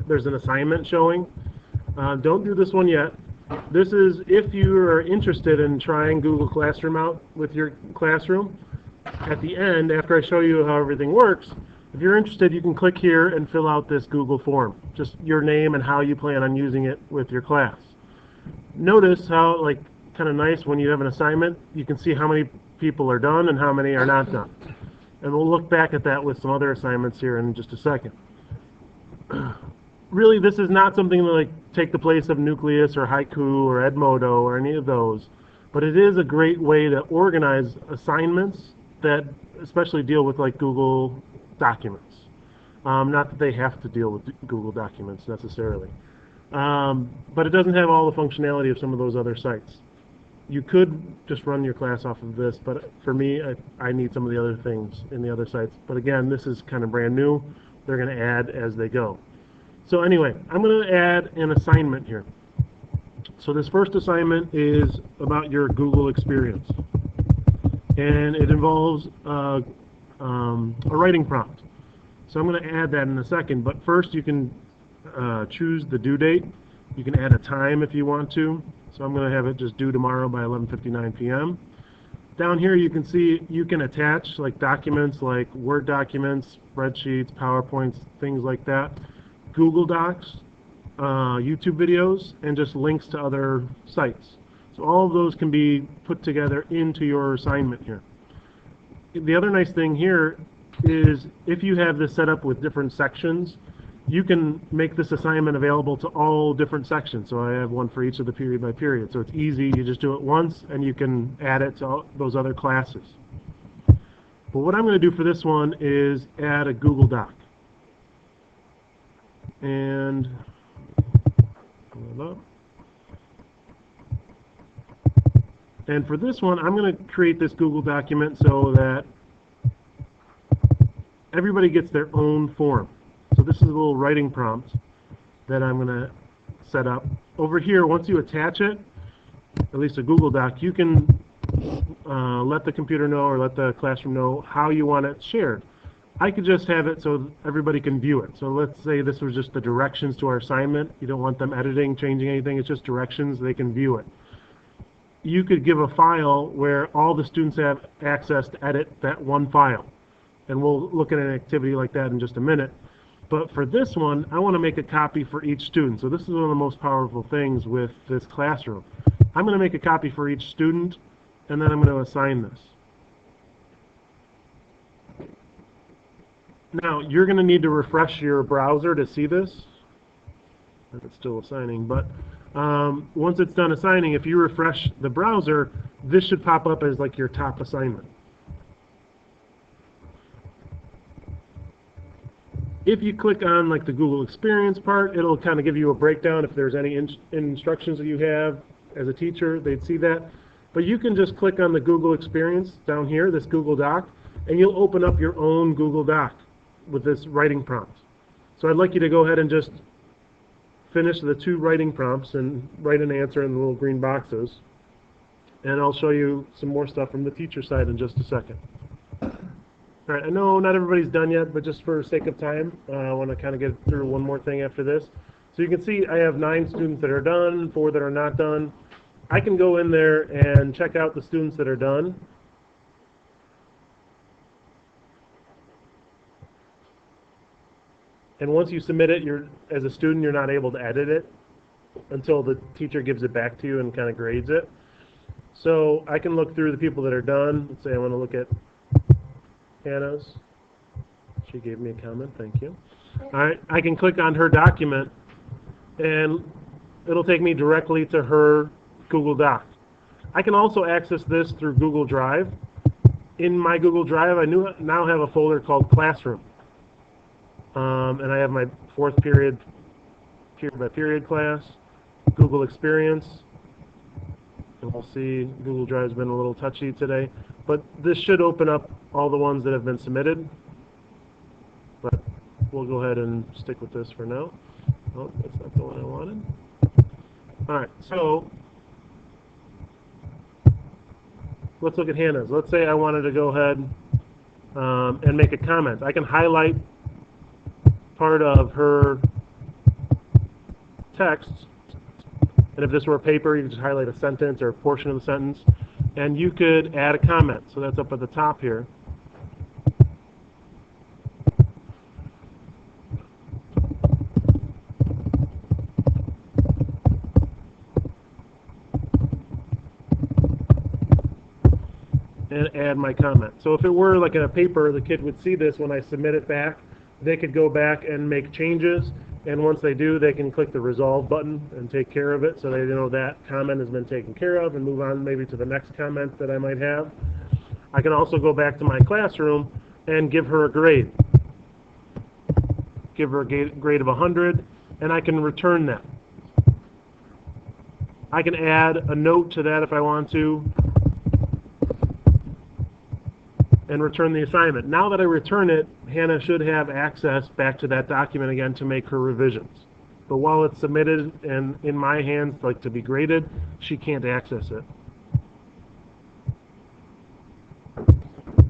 there's an assignment showing. Don't do this one yet. This is if you are interested in trying Google Classroom out with your classroom. At the end, after I show you how everything works, if you're interested, you can click here and fill out this Google form. Just your name and how you plan on using it with your class. Notice how, like, kind of nice when you have an assignment, you can see how many people are done and how many are not done. And we'll look back at that with some other assignments here in just a second. Really, this is not something to like take the place of Nucleus or Haiku or Edmodo or any of those, but it is a great way to organize assignments that especially deal with like Google Documents. Not that they have to deal with Google Documents necessarily, but it doesn't have all the functionality of some of those other sites. You could just run your class off of this, but for me, I need some of the other things in the other sites. But again, this is kind of brand new. They're going to add as they go. So anyway, I'm going to add an assignment here. So this first assignment is about your Google experience. And it involves a writing prompt. So I'm going to add that in a second. But first you can choose the due date. You can add a time if you want to. So I'm going to have it just due tomorrow by 11:59 p.m. Down here you can see you can attach like documents like Word documents, spreadsheets, PowerPoints, things like that. Google Docs, YouTube videos, and just links to other sites. So all of those can be put together into your assignment here. The other nice thing here is if you have this set up with different sections, you can make this assignment available to all different sections. So I have one for each of the period by period. So it's easy, you just do it once and you can add it to all those other classes. But what I'm going to do for this one is add a Google Doc. And for this one, I'm going to create this Google document so that everybody gets their own form. So this is a little writing prompt that I'm going to set up. Over here, once you attach it, at least a Google Doc, you can let the computer know or let the classroom know how you want it shared. I could just have it so everybody can view it. So let's say this was just the directions to our assignment. You don't want them editing, changing anything. It's just directions. They can view it. You could give a file where all the students have access to edit that one file. And we'll look at an activity like that in just a minute. But for this one, I want to make a copy for each student. So this is one of the most powerful things with this classroom. I'm going to make a copy for each student, and then I'm going to assign this. Now, you're going to need to refresh your browser to see this. It's still assigning, but once it's done assigning, if you refresh the browser, this should pop up as like your top assignment. If you click on like the Google Experience part, it'll kind of give you a breakdown. If there's any instructions that you have as a teacher, they'd see that. But you can just click on the Google Experience down here, this Google Doc, and you'll open up your own Google Doc with this writing prompt. So I'd like you to go ahead and just finish the 2 writing prompts and write an answer in the little green boxes. And I'll show you some more stuff from the teacher side in just a second. All right, I know not everybody's done yet, but just for sake of time, I want to kind of get through one more thing after this. So you can see I have 9 students that are done, 4 that are not done. I can go in there and check out the students that are done. And once you submit it, as a student, you're not able to edit it until the teacher gives it back to you and kind of grades it. So I can look through the people that are done. Let's say I want to look at Hannah's. She gave me a comment, thank you. All right, I can click on her document, and it'll take me directly to her Google Doc. I can also access this through Google Drive. In my Google Drive, I now have a folder called Classroom. And I have my 4th period by period class, Google Experience, and we'll see Google Drive's been a little touchy today, but this should open up all the ones that have been submitted. But we'll go ahead and stick with this for now. Oh, that's not the one I wanted. All right, so let's look at Hannah's. Let's say I wanted to go ahead and make a comment. I can highlight part of her text. And if this were a paper, you could just highlight a sentence or a portion of the sentence. And you could add a comment. So that's up at the top here. And add my comment. So if it were like in a paper, the kid would see this when I submit it back. They could go back and make changes, and once they do, they can click the resolve button and take care of it, so they know that comment has been taken care of and move on maybe to the next comment that I might have. I can also go back to my classroom and give her a grade. Give her a grade of 100, and I can return that. I can add a note to that if I want to, and return the assignment. Now that I return it, Hannah should have access back to that document again to make her revisions. But while it's submitted and in my hands, like to be graded, she can't access it.